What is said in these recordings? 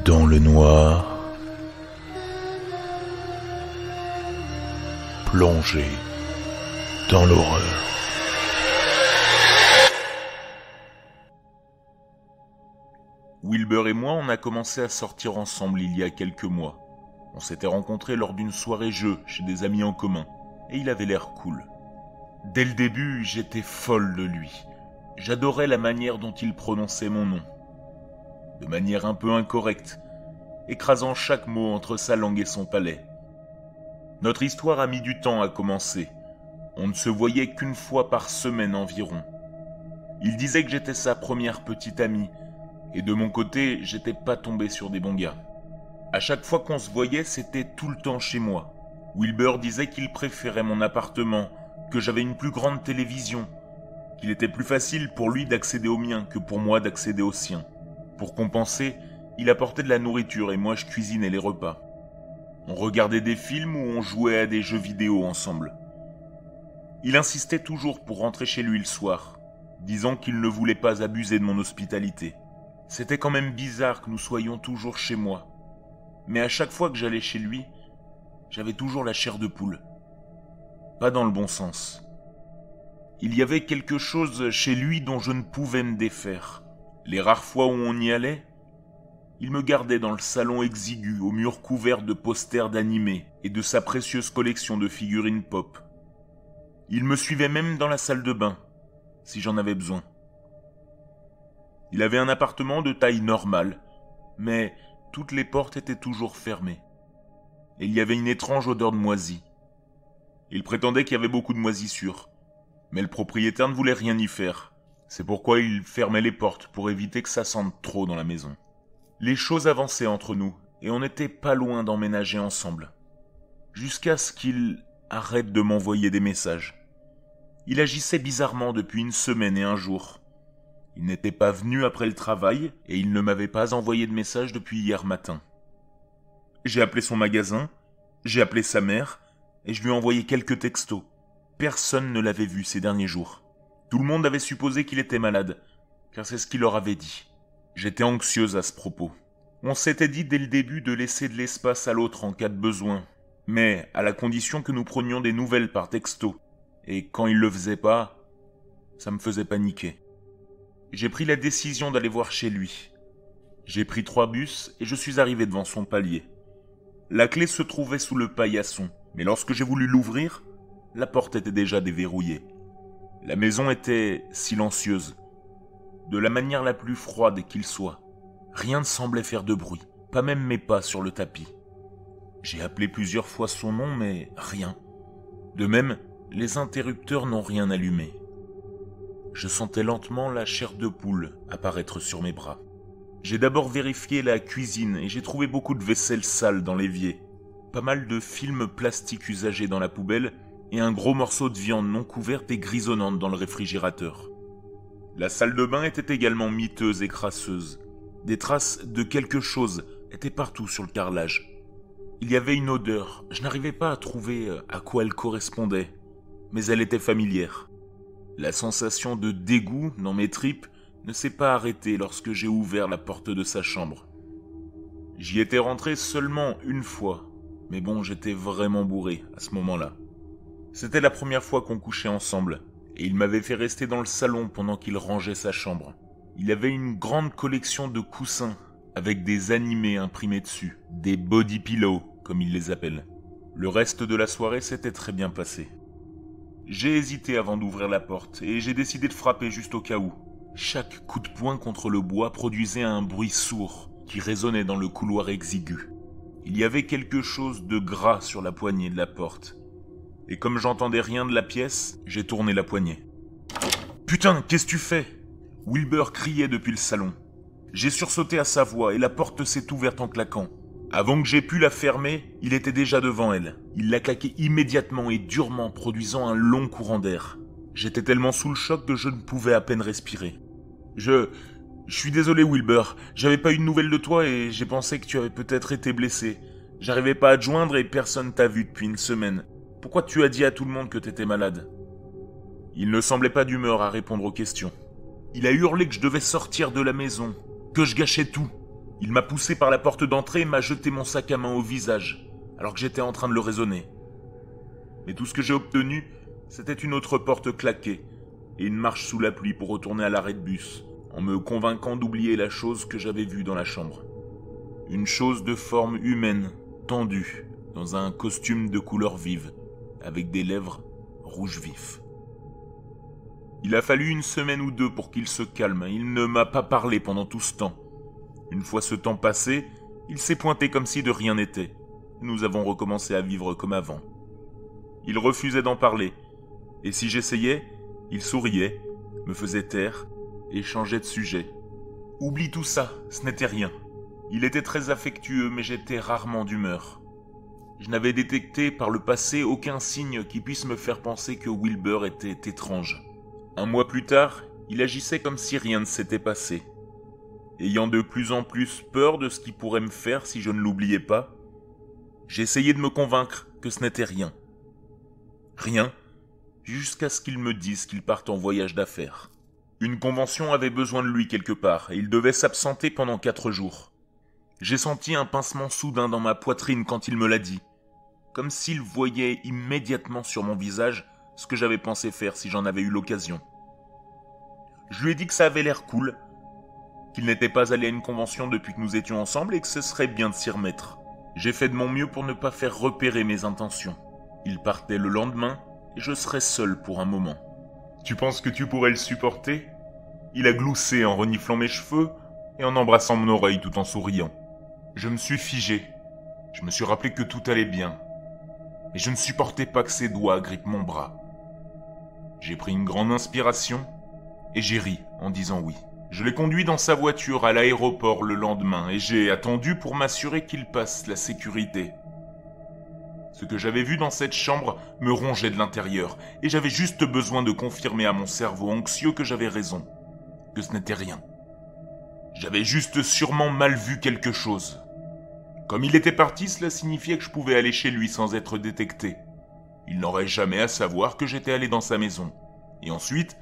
Dans le noir, plongé dans l'horreur. Wilbur et moi, on a commencé à sortir ensemble il y a quelques mois. On s'était rencontrés lors d'une soirée jeu chez des amis en commun, et il avait l'air cool. Dès le début, j'étais folle de lui. J'adorais la manière dont il prononçait mon nom. De manière un peu incorrecte, écrasant chaque mot entre sa langue et son palais. Notre histoire a mis du temps à commencer. On ne se voyait qu'une fois par semaine environ. Il disait que j'étais sa première petite amie, et de mon côté, j'étais pas tombé sur des bons gars. À chaque fois qu'on se voyait, c'était tout le temps chez moi. Wilbur disait qu'il préférait mon appartement, que j'avais une plus grande télévision, qu'il était plus facile pour lui d'accéder au mien que pour moi d'accéder au sien. Pour compenser, il apportait de la nourriture et moi je cuisinais les repas. On regardait des films ou on jouait à des jeux vidéo ensemble. Il insistait toujours pour rentrer chez lui le soir, disant qu'il ne voulait pas abuser de mon hospitalité. C'était quand même bizarre que nous soyons toujours chez moi. Mais à chaque fois que j'allais chez lui, j'avais toujours la chair de poule. Pas dans le bon sens. Il y avait quelque chose chez lui dont je ne pouvais me défaire. Les rares fois où on y allait, il me gardait dans le salon exigu aux murs couverts de posters d'animés et de sa précieuse collection de figurines pop. Il me suivait même dans la salle de bain, si j'en avais besoin. Il avait un appartement de taille normale, mais toutes les portes étaient toujours fermées. Et il y avait une étrange odeur de moisi. Il prétendait qu'il y avait beaucoup de moisissures, mais le propriétaire ne voulait rien y faire. C'est pourquoi il fermait les portes pour éviter que ça sente trop dans la maison. Les choses avançaient entre nous, et on n'était pas loin d'emménager ensemble. Jusqu'à ce qu'il arrête de m'envoyer des messages. Il agissait bizarrement depuis une semaine et un jour. Il n'était pas venu après le travail, et il ne m'avait pas envoyé de message depuis hier matin. J'ai appelé son magasin, j'ai appelé sa mère, et je lui ai envoyé quelques textos. Personne ne l'avait vu ces derniers jours. Tout le monde avait supposé qu'il était malade, car c'est ce qu'il leur avait dit. J'étais anxieuse à ce propos. On s'était dit dès le début de laisser de l'espace à l'autre en cas de besoin, mais à la condition que nous prenions des nouvelles par texto. Et quand il le faisait pas, ça me faisait paniquer. J'ai pris la décision d'aller voir chez lui. J'ai pris 3 bus et je suis arrivé devant son palier. La clé se trouvait sous le paillasson, mais lorsque j'ai voulu l'ouvrir, la porte était déjà déverrouillée. La maison était silencieuse, de la manière la plus froide qu'il soit. Rien ne semblait faire de bruit, pas même mes pas sur le tapis. J'ai appelé plusieurs fois son nom, mais rien. De même, les interrupteurs n'ont rien allumé. Je sentais lentement la chair de poule apparaître sur mes bras. J'ai d'abord vérifié la cuisine et j'ai trouvé beaucoup de vaisselle sale dans l'évier, pas mal de films plastiques usagés dans la poubelle et un gros morceau de viande non couverte et grisonnante dans le réfrigérateur. La salle de bain était également miteuse et crasseuse. Des traces de quelque chose étaient partout sur le carrelage. Il y avait une odeur, je n'arrivais pas à trouver à quoi elle correspondait, mais elle était familière. La sensation de dégoût dans mes tripes ne s'est pas arrêtée lorsque j'ai ouvert la porte de sa chambre. J'y étais rentré seulement une fois, mais bon, j'étais vraiment bourré à ce moment-là. C'était la première fois qu'on couchait ensemble, et il m'avait fait rester dans le salon pendant qu'il rangeait sa chambre. Il avait une grande collection de coussins, avec des animés imprimés dessus, des body pillows, comme il les appelle. Le reste de la soirée s'était très bien passé. J'ai hésité avant d'ouvrir la porte, et j'ai décidé de frapper juste au cas où. Chaque coup de poing contre le bois produisait un bruit sourd, qui résonnait dans le couloir exigu. Il y avait quelque chose de gras sur la poignée de la porte. Et comme j'entendais rien de la pièce, j'ai tourné la poignée. « Putain, qu'est-ce que tu fais ?» Wilbur criait depuis le salon. J'ai sursauté à sa voix et la porte s'est ouverte en claquant. Avant que j'aie pu la fermer, il était déjà devant elle. Il l'a claquée immédiatement et durement, produisant un long courant d'air. J'étais tellement sous le choc que je ne pouvais à peine respirer. Je suis désolé Wilbur, j'avais pas eu de nouvelles de toi et j'ai pensé que tu avais peut-être été blessé. J'arrivais pas à te joindre et personne t'a vu depuis une semaine. Pourquoi tu as dit à tout le monde que t'étais malade ? Il ne semblait pas d'humeur à répondre aux questions. Il a hurlé que je devais sortir de la maison, que je gâchais tout. Il m'a poussé par la porte d'entrée et m'a jeté mon sac à main au visage, alors que j'étais en train de le raisonner. Mais tout ce que j'ai obtenu, c'était une autre porte claquée et une marche sous la pluie pour retourner à l'arrêt de bus, en me convainquant d'oublier la chose que j'avais vue dans la chambre. Une chose de forme humaine, tendue, dans un costume de couleur vive, avec des lèvres rouge vif. Il a fallu une semaine ou deux pour qu'il se calme. Il ne m'a pas parlé pendant tout ce temps. Une fois ce temps passé, il s'est pointé comme si de rien n'était. Nous avons recommencé à vivre comme avant. Il refusait d'en parler, et si j'essayais, il souriait, me faisait taire et changeait de sujet. Oublie tout ça, ce n'était rien. Il était très affectueux, mais j'étais rarement d'humeur. Je n'avais détecté par le passé aucun signe qui puisse me faire penser que Wilbur était étrange. Un mois plus tard, il agissait comme si rien ne s'était passé. Ayant de plus en plus peur de ce qu'il pourrait me faire si je ne l'oubliais pas, j'essayais de me convaincre que ce n'était rien. Rien, jusqu'à ce qu'il me dise qu'il parte en voyage d'affaires. Une convention avait besoin de lui quelque part, et il devait s'absenter pendant 4 jours. J'ai senti un pincement soudain dans ma poitrine quand il me l'a dit, comme s'il voyait immédiatement sur mon visage ce que j'avais pensé faire si j'en avais eu l'occasion. Je lui ai dit que ça avait l'air cool, qu'il n'était pas allé à une convention depuis que nous étions ensemble et que ce serait bien de s'y remettre. J'ai fait de mon mieux pour ne pas faire repérer mes intentions. Il partait le lendemain et je serais seul pour un moment. Tu penses que tu pourrais le supporter ? Il a gloussé en reniflant mes cheveux et en embrassant mon oreille tout en souriant. Je me suis figé. Je me suis rappelé que tout allait bien. Mais je ne supportais pas que ses doigts agrippent mon bras. J'ai pris une grande inspiration et j'ai ri en disant oui. Je l'ai conduit dans sa voiture à l'aéroport le lendemain et j'ai attendu pour m'assurer qu'il passe la sécurité. Ce que j'avais vu dans cette chambre me rongeait de l'intérieur et j'avais juste besoin de confirmer à mon cerveau anxieux que j'avais raison, que ce n'était rien. J'avais juste sûrement mal vu quelque chose. Comme il était parti, cela signifiait que je pouvais aller chez lui sans être détecté. Il n'aurait jamais à savoir que j'étais allé dans sa maison. Et ensuite,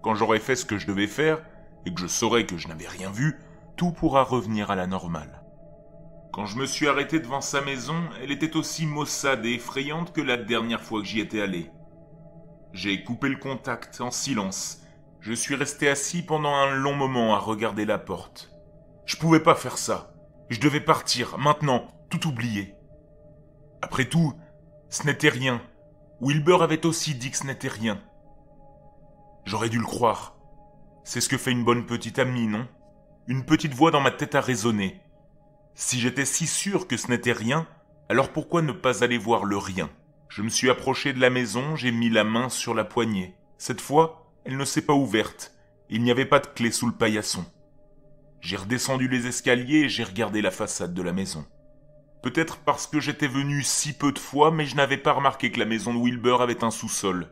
quand j'aurai fait ce que je devais faire, et que je saurai que je n'avais rien vu, tout pourra revenir à la normale. Quand je me suis arrêté devant sa maison, elle était aussi maussade et effrayante que la dernière fois que j'y étais allé. J'ai coupé le contact en silence. Je suis resté assis pendant un long moment à regarder la porte. Je pouvais pas faire ça. Je devais partir, maintenant, tout oublier. Après tout, ce n'était rien. Wilbur avait aussi dit que ce n'était rien. J'aurais dû le croire. C'est ce que fait une bonne petite amie, non ? Une petite voix dans ma tête a résonné. Si j'étais si sûr que ce n'était rien, alors pourquoi ne pas aller voir le rien ? Je me suis approché de la maison, j'ai mis la main sur la poignée. Cette fois, elle ne s'est pas ouverte. Il n'y avait pas de clé sous le paillasson. J'ai redescendu les escaliers et j'ai regardé la façade de la maison. Peut-être parce que j'étais venu si peu de fois, mais je n'avais pas remarqué que la maison de Wilbur avait un sous-sol.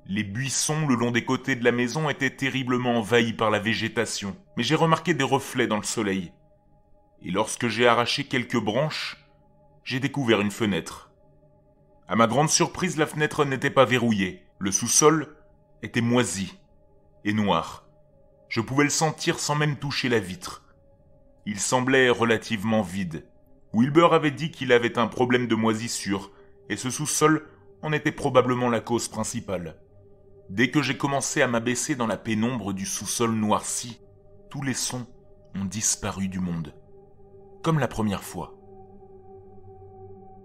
Les buissons le long des côtés de la maison étaient terriblement envahis par la végétation, mais j'ai remarqué des reflets dans le soleil. Et lorsque j'ai arraché quelques branches, j'ai découvert une fenêtre. À ma grande surprise, la fenêtre n'était pas verrouillée. Le sous-sol était moisi et noir. Je pouvais le sentir sans même toucher la vitre. Il semblait relativement vide. Wilbur avait dit qu'il avait un problème de moisissure, et ce sous-sol en était probablement la cause principale. Dès que j'ai commencé à m'abaisser dans la pénombre du sous-sol noirci, tous les sons ont disparu du monde. Comme la première fois.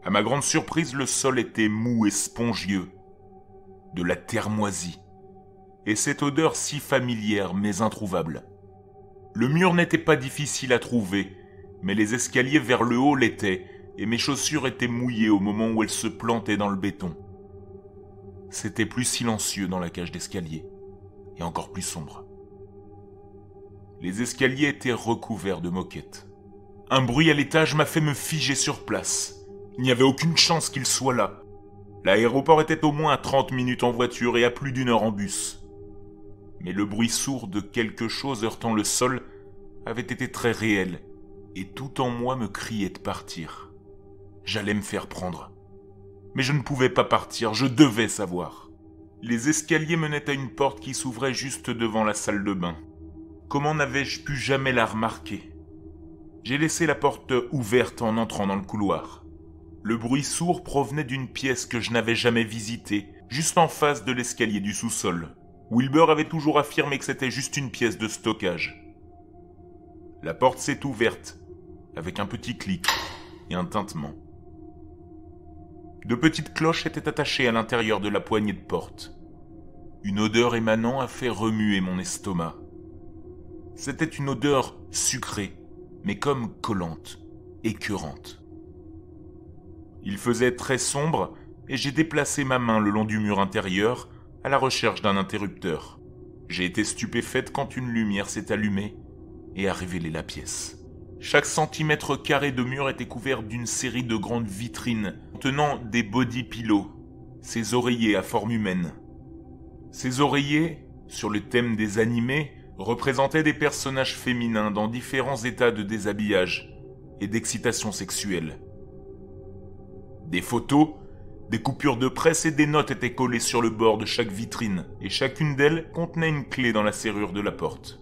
À ma grande surprise, le sol était mou et spongieux. De la terre moisie. Et cette odeur si familière mais introuvable. Le mur n'était pas difficile à trouver, mais les escaliers vers le haut l'étaient, et mes chaussures étaient mouillées au moment où elles se plantaient dans le béton. C'était plus silencieux dans la cage d'escalier, et encore plus sombre. Les escaliers étaient recouverts de moquettes. Un bruit à l'étage m'a fait me figer sur place. Il n'y avait aucune chance qu'il soit là. L'aéroport était au moins à 30 minutes en voiture et à plus d'1 heure en bus. Mais le bruit sourd de quelque chose heurtant le sol avait été très réel, et tout en moi me criait de partir. J'allais me faire prendre. Mais je ne pouvais pas partir, je devais savoir. Les escaliers menaient à une porte qui s'ouvrait juste devant la salle de bain. Comment n'avais-je pu jamais la remarquer ? J'ai laissé la porte ouverte en entrant dans le couloir. Le bruit sourd provenait d'une pièce que je n'avais jamais visitée, juste en face de l'escalier du sous-sol. Wilbur avait toujours affirmé que c'était juste une pièce de stockage. La porte s'est ouverte, avec un petit clic et un tintement. De petites cloches étaient attachées à l'intérieur de la poignée de porte. Une odeur émanant a fait remuer mon estomac. C'était une odeur sucrée, mais comme collante, écœurante. Il faisait très sombre et j'ai déplacé ma main le long du mur intérieur à la recherche d'un interrupteur. J'ai été stupéfaite quand une lumière s'est allumée et a révélé la pièce. Chaque centimètre carré de mur était couvert d'une série de grandes vitrines contenant des body pillows, ces oreillers à forme humaine. Ces oreillers, sur le thème des animés, représentaient des personnages féminins dans différents états de déshabillage et d'excitation sexuelle. Des photos, des coupures de presse et des notes étaient collées sur le bord de chaque vitrine, et chacune d'elles contenait une clé dans la serrure de la porte.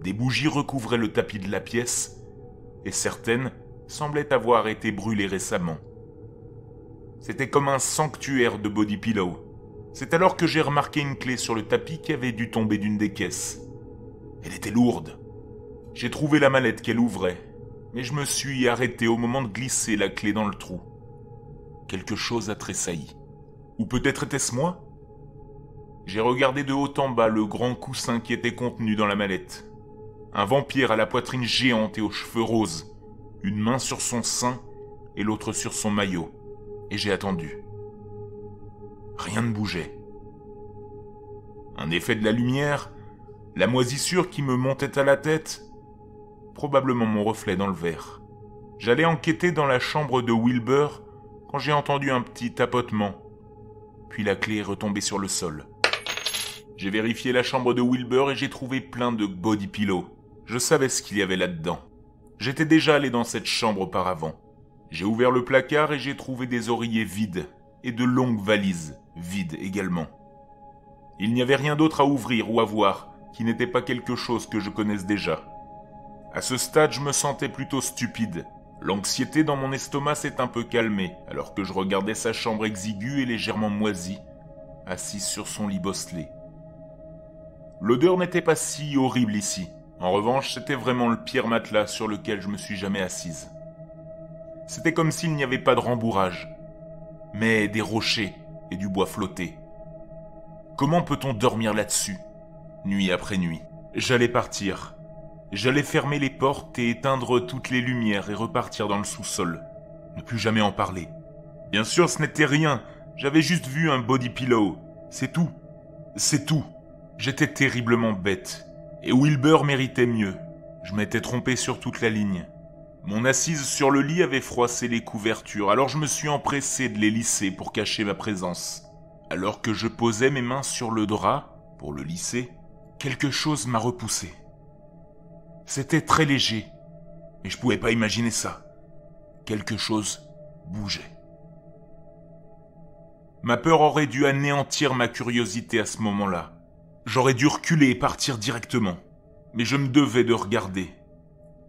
Des bougies recouvraient le tapis de la pièce, et certaines semblaient avoir été brûlées récemment. C'était comme un sanctuaire de body pillow. C'est alors que j'ai remarqué une clé sur le tapis qui avait dû tomber d'une des caisses. Elle était lourde. J'ai trouvé la mallette qu'elle ouvrait, mais je me suis arrêté au moment de glisser la clé dans le trou. Quelque chose a tressailli. Ou peut-être était-ce moi ? J'ai regardé de haut en bas le grand coussin qui était contenu dans la mallette. Un vampire à la poitrine géante et aux cheveux roses, une main sur son sein et l'autre sur son maillot, et j'ai attendu. Rien ne bougeait. Un effet de la lumière, la moisissure qui me montait à la tête, probablement mon reflet dans le verre. J'allais enquêter dans la chambre de Wilbur quand j'ai entendu un petit tapotement, puis la clé est retombée sur le sol. J'ai vérifié la chambre de Wilbur et j'ai trouvé plein de body pillows. Je savais ce qu'il y avait là-dedans. J'étais déjà allé dans cette chambre auparavant. J'ai ouvert le placard et j'ai trouvé des oreillers vides et de longues valises vides également. Il n'y avait rien d'autre à ouvrir ou à voir qui n'était pas quelque chose que je connaisse déjà. À ce stade, je me sentais plutôt stupide. L'anxiété dans mon estomac s'est un peu calmée alors que je regardais sa chambre exiguë et légèrement moisie, assise sur son lit bosselé. L'odeur n'était pas si horrible ici. En revanche, c'était vraiment le pire matelas sur lequel je me suis jamais assise. C'était comme s'il n'y avait pas de rembourrage, mais des rochers et du bois flotté. Comment peut-on dormir là-dessus, nuit après nuit ? J'allais partir. J'allais fermer les portes et éteindre toutes les lumières et repartir dans le sous-sol. Ne plus jamais en parler. Bien sûr, ce n'était rien. J'avais juste vu un body pillow. C'est tout. C'est tout. J'étais terriblement bête. Et Wilbur méritait mieux. Je m'étais trompé sur toute la ligne. Mon assise sur le lit avait froissé les couvertures, alors je me suis empressé de les lisser pour cacher ma présence. Alors que je posais mes mains sur le drap, pour le lisser, quelque chose m'a repoussé. C'était très léger, mais je pouvais pas imaginer ça. Quelque chose bougeait. Ma peur aurait dû anéantir ma curiosité à ce moment-là. J'aurais dû reculer et partir directement, mais je me devais de regarder.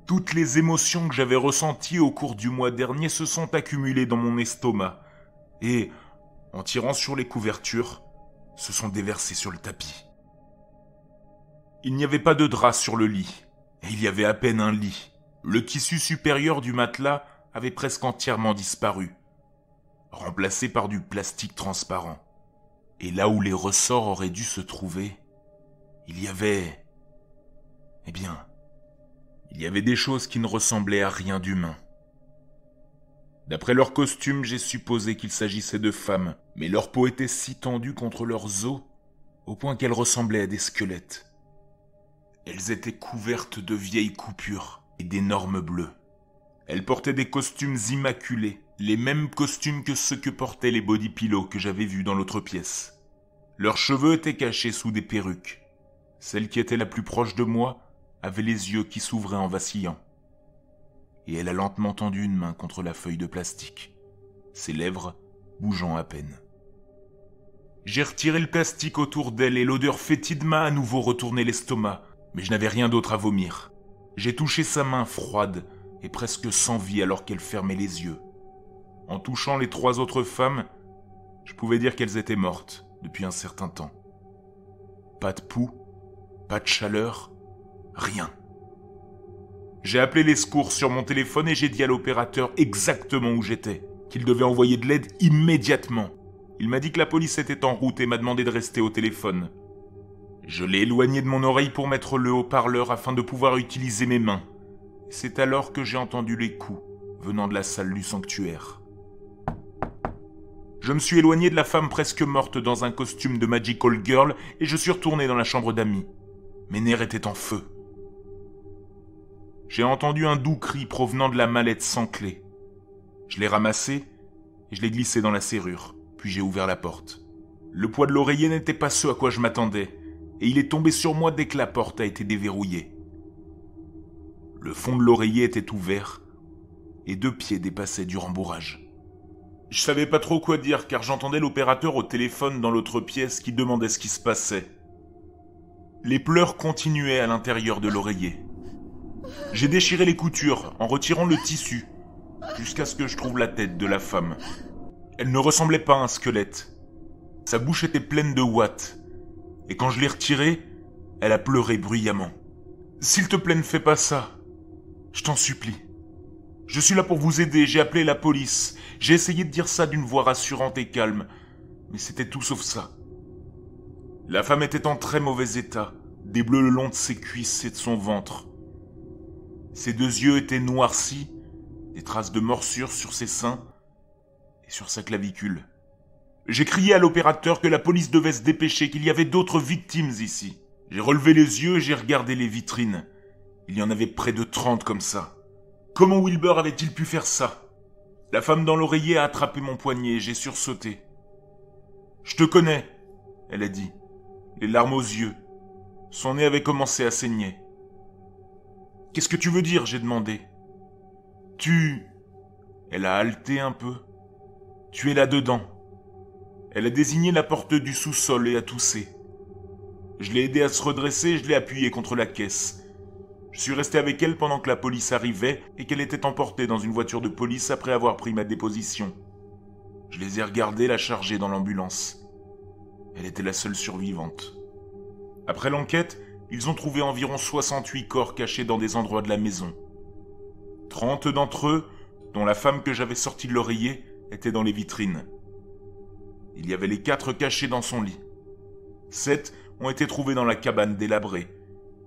Toutes les émotions que j'avais ressenties au cours du mois dernier se sont accumulées dans mon estomac, et, en tirant sur les couvertures, se sont déversées sur le tapis. Il n'y avait pas de drap sur le lit, et il y avait à peine un lit. Le tissu supérieur du matelas avait presque entièrement disparu, remplacé par du plastique transparent. Et là où les ressorts auraient dû se trouver, il y avait... il y avait des choses qui ne ressemblaient à rien d'humain. D'après leurs costumes, j'ai supposé qu'il s'agissait de femmes, mais leur peau était si tendue contre leurs os, au point qu'elles ressemblaient à des squelettes. Elles étaient couvertes de vieilles coupures et d'énormes bleus. Elles portaient des costumes immaculés, les mêmes costumes que ceux que portaient les body pillows que j'avais vus dans l'autre pièce. Leurs cheveux étaient cachés sous des perruques. Celle qui était la plus proche de moi avait les yeux qui s'ouvraient en vacillant. Et elle a lentement tendu une main contre la feuille de plastique, ses lèvres bougeant à peine. J'ai retiré le plastique autour d'elle et l'odeur fétide m'a à nouveau retourné l'estomac, mais je n'avais rien d'autre à vomir. J'ai touché sa main froide et presque sans vie alors qu'elle fermait les yeux. En touchant les 3 autres femmes, je pouvais dire qu'elles étaient mortes depuis un certain temps. Pas de pouls, pas de chaleur, rien. J'ai appelé les secours sur mon téléphone et j'ai dit à l'opérateur exactement où j'étais, qu'il devait envoyer de l'aide immédiatement. Il m'a dit que la police était en route et m'a demandé de rester au téléphone. Je l'ai éloigné de mon oreille pour mettre le haut-parleur afin de pouvoir utiliser mes mains. C'est alors que j'ai entendu les coups venant de la salle du sanctuaire. Je me suis éloigné de la femme presque morte dans un costume de Magical Girl et je suis retourné dans la chambre d'amis. Mes nerfs étaient en feu. J'ai entendu un doux cri provenant de la mallette sans clé. Je l'ai ramassé et je l'ai glissé dans la serrure, puis j'ai ouvert la porte. Le poids de l'oreiller n'était pas ce à quoi je m'attendais, et il est tombé sur moi dès que la porte a été déverrouillée. Le fond de l'oreiller était ouvert, et 2 pieds dépassaient du rembourrage. Je savais pas trop quoi dire car j'entendais l'opérateur au téléphone dans l'autre pièce qui demandait ce qui se passait. Les pleurs continuaient à l'intérieur de l'oreiller. J'ai déchiré les coutures en retirant le tissu, jusqu'à ce que je trouve la tête de la femme. Elle ne ressemblait pas à un squelette. Sa bouche était pleine de ouates, et quand je l'ai retirée, elle a pleuré bruyamment. « S'il te plaît, ne fais pas ça. Je t'en supplie. Je suis là pour vous aider, j'ai appelé la police. J'ai essayé de dire ça d'une voix rassurante et calme, mais c'était tout sauf ça. » La femme était en très mauvais état, des bleus le long de ses cuisses et de son ventre. Ses 2 yeux étaient noircis, des traces de morsures sur ses seins et sur sa clavicule. J'ai crié à l'opérateur que la police devait se dépêcher, qu'il y avait d'autres victimes ici. J'ai relevé les yeux et j'ai regardé les vitrines. Il y en avait près de 30 comme ça. Comment Wilbur avait-il pu faire ça? La femme dans l'oreiller a attrapé mon poignet et j'ai sursauté. « Je te connais, » elle a dit, les larmes aux yeux. Son nez avait commencé à saigner. « Qu'est-ce que tu veux dire ?» j'ai demandé. « Tu... » Elle a haleté un peu. « Tu es là-dedans. » Elle a désigné la porte du sous-sol et a toussé. Je l'ai aidée à se redresser et je l'ai appuyée contre la caisse. Je suis resté avec elle pendant que la police arrivait et qu'elle était emportée dans une voiture de police après avoir pris ma déposition. Je les ai regardés la charger dans l'ambulance. Elle était la seule survivante. Après l'enquête, ils ont trouvé environ 68 corps cachés dans des endroits de la maison. 30 d'entre eux, dont la femme que j'avais sortie de l'oreiller, étaient dans les vitrines. Il y avait les 4 cachés dans son lit. 7 ont été trouvés dans la cabane délabrée.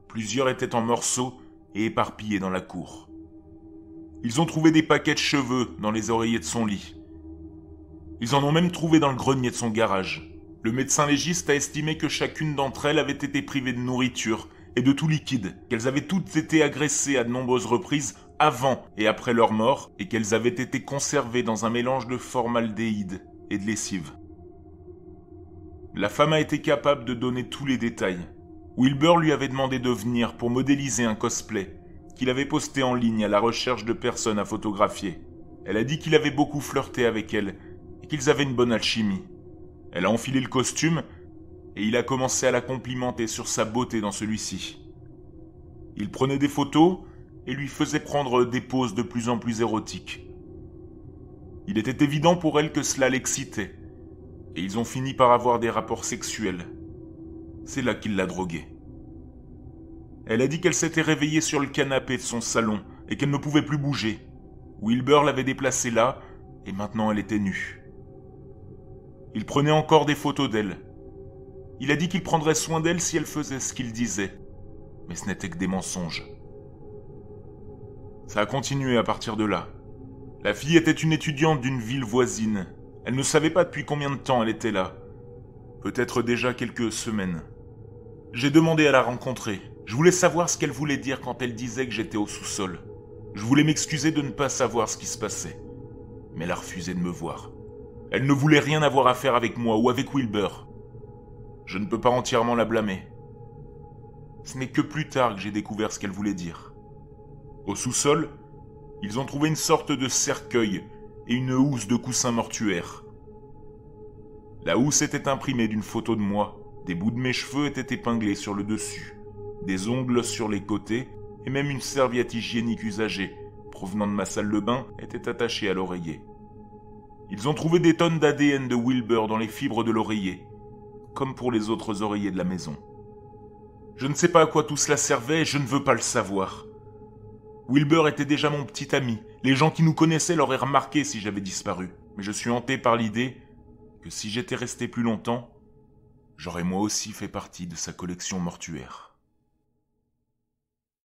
Plusieurs étaient en morceaux et éparpillés dans la cour. Ils ont trouvé des paquets de cheveux dans les oreillers de son lit. Ils en ont même trouvé dans le grenier de son garage. Le médecin légiste a estimé que chacune d'entre elles avait été privée de nourriture et de tout liquide, qu'elles avaient toutes été agressées à de nombreuses reprises avant et après leur mort et qu'elles avaient été conservées dans un mélange de formaldéhyde et de lessive. La femme a été capable de donner tous les détails. Wilbur lui avait demandé de venir pour modéliser un cosplay qu'il avait posté en ligne à la recherche de personnes à photographier. Elle a dit qu'il avait beaucoup flirté avec elle et qu'ils avaient une bonne alchimie. Elle a enfilé le costume et il a commencé à la complimenter sur sa beauté dans celui-ci. Il prenait des photos et lui faisait prendre des poses de plus en plus érotiques. Il était évident pour elle que cela l'excitait et ils ont fini par avoir des rapports sexuels. C'est là qu'il l'a droguée. Elle a dit qu'elle s'était réveillée sur le canapé de son salon et qu'elle ne pouvait plus bouger. Wilbur l'avait déplacée là et maintenant elle était nue. Il prenait encore des photos d'elle. Il a dit qu'il prendrait soin d'elle si elle faisait ce qu'il disait. Mais ce n'était que des mensonges. Ça a continué à partir de là. La fille était une étudiante d'une ville voisine. Elle ne savait pas depuis combien de temps elle était là. Peut-être déjà quelques semaines. J'ai demandé à la rencontrer. Je voulais savoir ce qu'elle voulait dire quand elle disait que j'étais au sous-sol. Je voulais m'excuser de ne pas savoir ce qui se passait. Mais elle a refusé de me voir. Elle ne voulait rien avoir à faire avec moi ou avec Wilbur. Je ne peux pas entièrement la blâmer. Ce n'est que plus tard que j'ai découvert ce qu'elle voulait dire. Au sous-sol, ils ont trouvé une sorte de cercueil et une housse de coussin mortuaire. La housse était imprimée d'une photo de moi, des bouts de mes cheveux étaient épinglés sur le dessus, des ongles sur les côtés et même une serviette hygiénique usagée provenant de ma salle de bain était attaché à l'oreiller. Ils ont trouvé des tonnes d'ADN de Wilbur dans les fibres de l'oreiller, comme pour les autres oreillers de la maison. Je ne sais pas à quoi tout cela servait et je ne veux pas le savoir. Wilbur était déjà mon petit ami. Les gens qui nous connaissaient l'auraient remarqué si j'avais disparu. Mais je suis hanté par l'idée que si j'étais resté plus longtemps, j'aurais moi aussi fait partie de sa collection mortuaire.